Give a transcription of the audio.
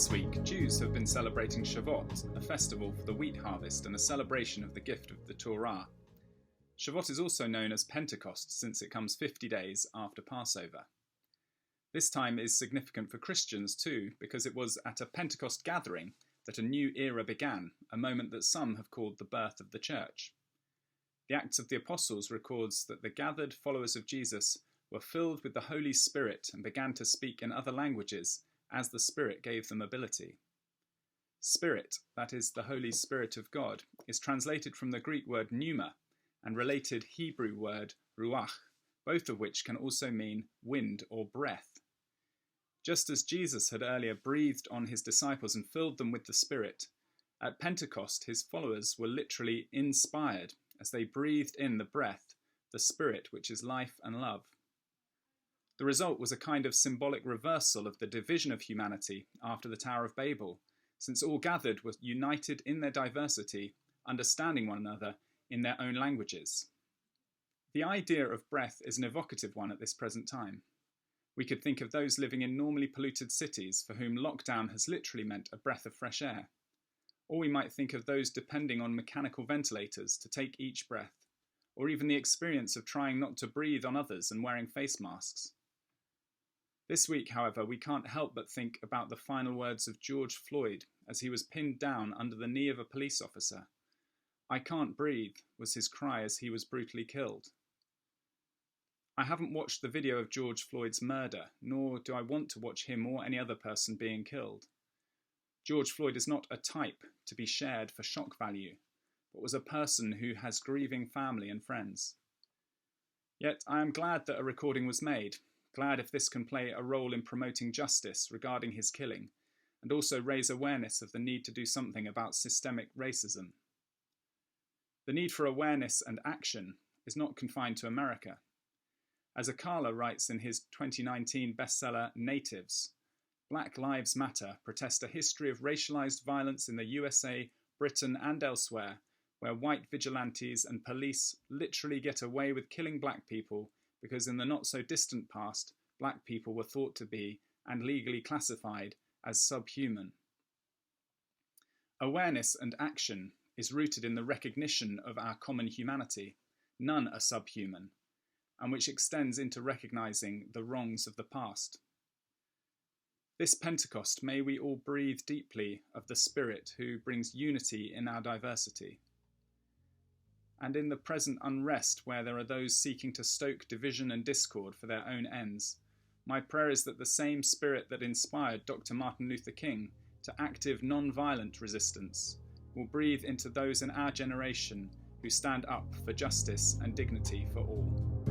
This week, Jews have been celebrating Shavuot, a festival for the wheat harvest and a celebration of the gift of the Torah. Shavuot is also known as Pentecost since it comes 50 days after Passover. This time is significant for Christians too, because it was at a Pentecost gathering that a new era began, a moment that some have called the birth of the Church. The Acts of the Apostles records that the gathered followers of Jesus were filled with the Holy Spirit and began to speak in other languages as the Spirit gave them ability. Spirit, that is, the Holy Spirit of God, is translated from the Greek word pneuma and related Hebrew word ruach, both of which can also mean wind or breath. Just as Jesus had earlier breathed on his disciples and filled them with the Spirit, at Pentecost his followers were literally inspired as they breathed in the breath, the Spirit, which is life and love. The result was a kind of symbolic reversal of the division of humanity after the Tower of Babel, since all gathered were united in their diversity, understanding one another in their own languages. The idea of breath is an evocative one at this present time. We could think of those living in normally polluted cities for whom lockdown has literally meant a breath of fresh air. Or we might think of those depending on mechanical ventilators to take each breath, or even the experience of trying not to breathe on others and wearing face masks. This week, however, we can't help but think about the final words of George Floyd as he was pinned down under the knee of a police officer. "I can't breathe," was his cry as he was brutally killed. I haven't watched the video of George Floyd's murder, nor do I want to watch him or any other person being killed. George Floyd is not a type to be shared for shock value, but was a person who has grieving family and friends. Yet I am glad that a recording was made, glad if this can play a role in promoting justice regarding his killing, and also raise awareness of the need to do something about systemic racism. The need for awareness and action is not confined to America. As Akala writes in his 2019 bestseller Natives, Black Lives Matter protest a history of racialized violence in the USA, Britain and elsewhere, where white vigilantes and police literally get away with killing black people because in the not-so-distant past, black people were thought to be, and legally classified, as subhuman. Awareness and action is rooted in the recognition of our common humanity, none are subhuman, and which extends into recognising the wrongs of the past. This Pentecost, may we all breathe deeply of the Spirit who brings unity in our diversity. And in the present unrest where there are those seeking to stoke division and discord for their own ends, my prayer is that the same spirit that inspired Dr. Martin Luther King to active non-violent resistance will breathe into those in our generation who stand up for justice and dignity for all.